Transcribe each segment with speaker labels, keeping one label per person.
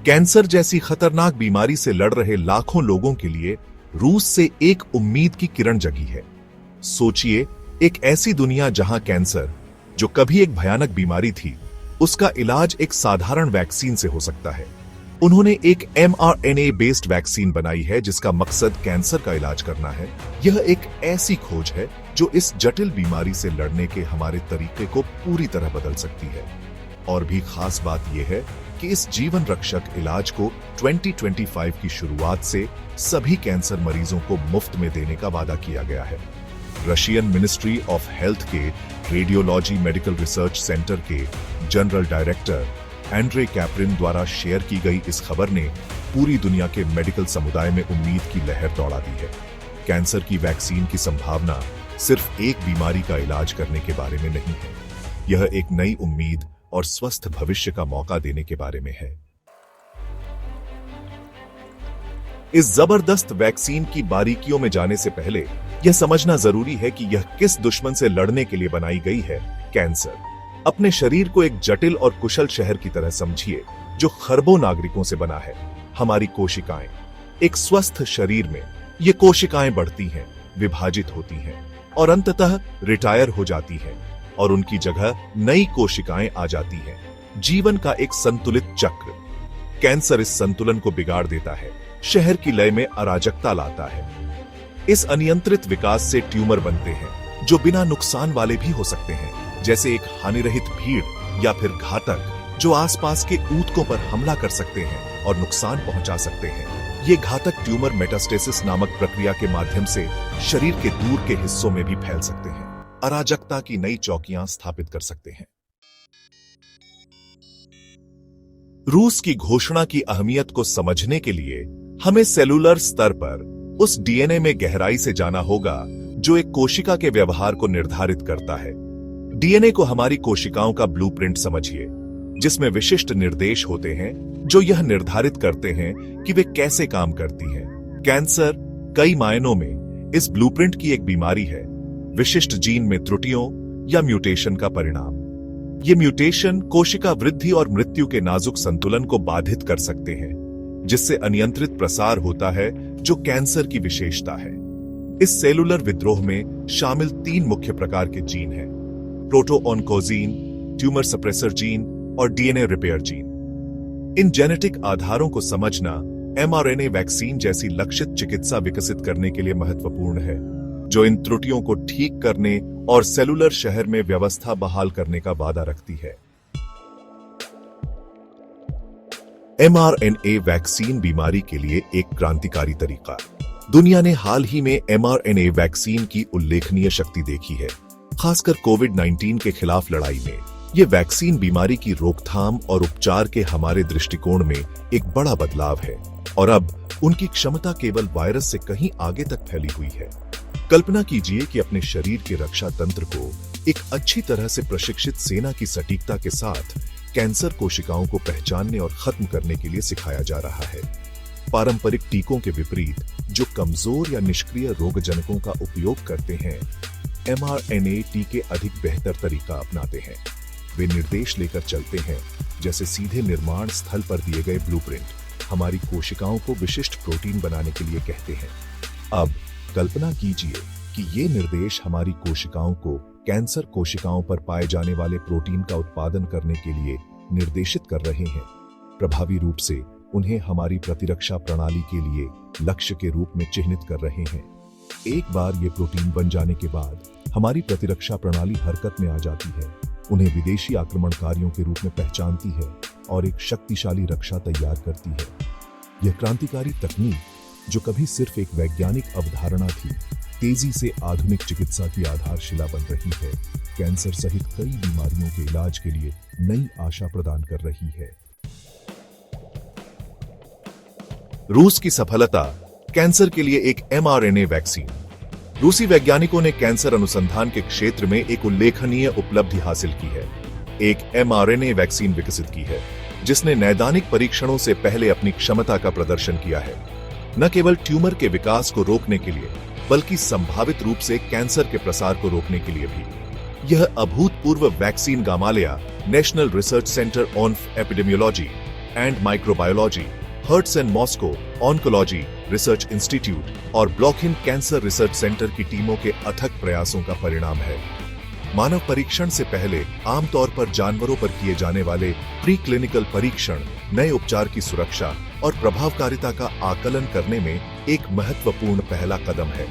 Speaker 1: Cancer जैसी खतरनाक बीमारी से लड़ रहे लाखों लोगों के लिए रूस से एक उम्मीद की किरण जगी है। सोचिए, एक ऐसी दुनिया जहां कैंसर, जो कभी एक भयानक बीमारी थी, उसका इलाज एक साधारण वैक्सीन से हो सकता है। उन्होंने एक mRNA बेस्ड वैक्सीन बनाई है जिसका मकसद कैंसर का इलाज करना है। यह एक ऐसी खोज है जो इस जटिल बीमारी से लड़ने के हमारे तरीके को पूरी तरह बदल सकती है। और भी खास बात यह है कि इस जीवन रक्षक इलाज को 2025 की शुरुआत से सभी कैंसर मरीजों को मुफ्त में देने का वादा किया गया है। रशियन मिनिस्ट्री ऑफ हेल्थ के रेडियोलॉजी मेडिकल रिसर्च सेंटर के जनरल डायरेक्टर एंड्रे कैप्रिन द्वारा शेयर की गई इस खबर ने पूरी दुनिया के मेडिकल समुदाय में उम्मीद की लहर दौड़ा दी है। कैंसर की वैक्सीन की संभावना सिर्फ एक बीमारी का इलाज करने के बारे में नहीं है, यह एक नई उम्मीद और स्वस्थ भविष्य का मौका देने के बारे में है। इस जबरदस्त वैक्सीन की बारीकियों में जाने से पहले यह समझना जरूरी है कि यह किस दुश्मन से लड़ने के लिए बनाई गई है। कैंसर अपने शरीर को एक जटिल और कुशल शहर की तरह समझिए जो खरबों नागरिकों से बना है। हमारी कोशिकाएं, एक स्वस्थ शरीर में ये कोशिकाएं बढ़ती हैं, विभाजित होती हैं और अंततः रिटायर हो जाती हैं और उनकी जगह नई कोशिकाएं आ जाती हैं। जीवन का एक संतुलित चक्र। कैंसर इस संतुलन को बिगाड़ देता है, शहर की लय में अराजकता लाता है। इस अनियंत्रित विकास से ट्यूमर बनते हैं जो बिना नुकसान वाले भी हो सकते हैं, जैसे एक हानिरहित भीड़ या फिर घातक जो आसपास के ऊतकों पर हमला कर सकते हैं और नुकसान पहुंचा सकते हैं। ये घातक ट्यूमर मेटास्टेसिस नामक प्रक्रिया के माध्यम से शरीर के दूर के हिस्सों में भी फैल सकते हैं, अराजकता की नई चौकियां स्थापित कर सकते हैं। रूस की घोषणा की अहमियत को समझने के लिए हमें सेलुलर स्तर पर उस डीएनए में गहराई से जाना होगा जो एक कोशिका के व्यवहार को निर्धारित करता है। डीएनए को हमारी कोशिकाओं का ब्लूप्रिंट समझिए, जिसमें विशिष्ट निर्देश होते हैं जो यह निर्धारित करते हैं कि वे कैसे काम करती हैं। कैंसर कई मायनों में इस ब्लूप्रिंट की एक बीमारी है, विशिष्ट जीन में त्रुटियों या म्यूटेशन का परिणाम। ये म्यूटेशन कोशिका वृद्धि और मृत्यु के नाजुक संतुलन को बाधित कर सकते हैं, जिससे अनियंत्रित प्रसार होता है जो कैंसर की विशेषता है। इस सेलुलर विद्रोह में शामिल 3 मुख्य प्रकार के जीन हैं: प्रोटोऑन्कोजीन, ट्यूमर सप्रेसर जीन और DNA repair gene. In genetic आधारों को समझना mRNA वैक्सीन जैसी लक्षित चिकित्सा विकसित करने के लिए महत्वपूर्ण है, जो इन त्रुटियों को ठीक करने और सेलुलर शहर में व्यवस्था बहाल करने का वादा रखती है। mRNA वैक्सीन बीमारी के लिए एक क्रांतिकारी तरीका। दुनिया ने हाल ही में mRNA वैक्सीन की उल्लेखनीय शक्ति देखी है, खासकर कोविड-19 के खिलाफ लड़ाई में। ये वैक्सीन बीमारी की रोकथाम और उपचार के हमारे दृष्टिकोण में एक बड़ा बदलाव है और अब उनकी क्षमता केवल वायरस से कहीं आगे तक फैली हुई है। कल्पना कीजिए कि अपने शरीर के रक्षा तंत्र को एक अच्छी तरह से प्रशिक्षित सेना की सटीकता के साथ कैंसर कोशिकाओं को पहचानने और खत्म करने के लिए सिखाया जा रहा है। पारंपरिक टीकों के विपरीत, जो कमजोर या निष्क्रिय रोगजनकों का उपयोग करते हैं, mRNA टीके अधिक बेहतर तरीका अपनाते हैं। वे निर्देश लेकर चलते हैं, जैसे सीधे निर्माण स्थल पर दिए गए ब्लूप्रिंट हमारी कोशिकाओं को विशिष्ट प्रोटीन बनाने के लिए कहते हैं। अब कल्पना कीजिए कि ये निर्देश हमारी कोशिकाओं को कैंसर कोशिकाओं पर पाए जाने वाले प्रोटीन का उत्पादन करने के लिए निर्देशित कर रहे हैं, प्रभावी रूप से उन्हें हमारी प्रतिरक्षा प्रणाली के लिए लक्ष्य के रूप में चिह्नित कर रहे हैं। एक बार ये प्रोटीन बन जाने के बाद हमारी प्रतिरक्षा प्रणाली हरकत में आ जाती है, उन्हें विदेशी आक्रमणकारियों के रूप में पहचानती है और एक शक्तिशाली रक्षा तैयार करती है। यह क्रांतिकारी तकनीक, जो कभी सिर्फ एक वैज्ञानिक अवधारणा थी, तेजी से आधुनिक चिकित्सा की आधारशिला बन रही है। कैंसर सहित कई बीमारियों के इलाज के लिए नई आशा प्रदान कर रही है। रूस की सफलता, कैंसर के लिए एक mRNA वैक्सीन। रूसी वैज्ञानिकों ने कैंसर अनुसंधान के क्षेत्र में एक उल्लेखनीय उपलब्धि हासिल की है। एक mRNA वैक्सीन विकसित की है जिसने नैदानिक परीक्षणों से पहले अपनी क्षमता का प्रदर्शन किया है, न केवल ट्यूमर के विकास को रोकने के लिए बल्कि संभावित रूप से कैंसर के प्रसार को रोकने के लिए भी। यह अभूतपूर्व vaccine Gamaleya National Research Centre on Epidemiology and Microbiology, Hertsen and Moscow Oncology Research Institute और ब्लॉकहिन कैंसर रिसर्च सेंटर की टीमों के अथक प्रयासों का परिणाम है। मानव परीक्षण से पहले आमतौर पर जानवरों पर किए जाने वाले प्री क्लिनिकल परीक्षण नए उपचार की सुरक्षा और प्रभावकारिता का आकलन करने में एक महत्वपूर्ण पहला कदम है।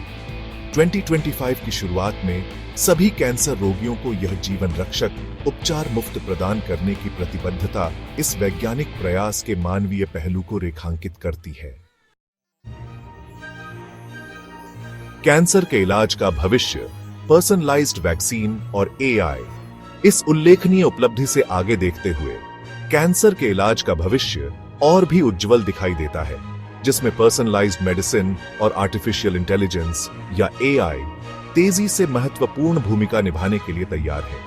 Speaker 1: 2025 की शुरुआत में सभी कैंसर रोगियों को यह जीवन रक्षक उपचार मुफ्त प्रदान करने की प्रतिबद्धता इस वैज्ञानिक प्रयास के मानवीय पहलू को रेखांकित करती है। कैंसर के इलाज का भविष्य, पर्सनलाइज्ड वैक्सीन और एआई। इस उल्लेखनीय उपलब्धि से आगे देखते हुए कैंसर के इलाज का भविष्य और भी उज्जवल दिखाई देता है, जिसमें पर्सनलाइज्ड मेडिसिन और आर्टिफिशियल इंटेलिजेंस या एआई तेजी से महत्वपूर्ण भूमिका निभाने के लिए तैयार है।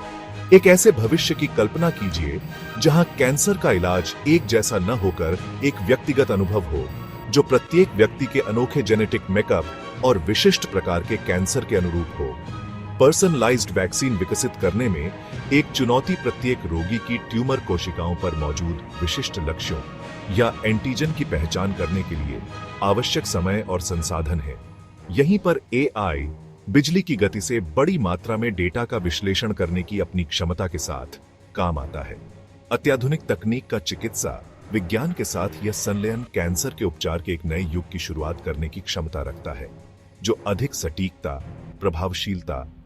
Speaker 1: एक ऐसे भविष्य की कल्पना कीजिए जहां कैंसर का इलाज एक जैसा न होकर एक व्यक्तिगत अनुभव हो, जो प्रत्येक व्यक्ति के अनोखे जेनेटिक मेकअप और विशिष्ट प्रकार के कैंसर के अनुरूप हो। पर्सनलाइज्ड वैक्सीन विकसित करने में एक चुनौती प्रत्येक रोगी की ट्यूमर कोशिकाओं पर मौजूद विशिष्ट लक्ष्यों या एंटीजन की पहचान करने के लिए आवश्यक समय और संसाधन है। यहीं पर एआई बिजली की गति से बड़ी मात्रा में डेटा का विश्लेषण करने की अपनी क्षमता के साथ काम आता है। अत्याधुनिक तकनीक का चिकित्सा विज्ञान के साथ यह संलयन कैंसर के उपचार के एक नए युग की शुरुआत करने की क्षमता रखता है, जो अधिक सटीकता, प्रभावशीलता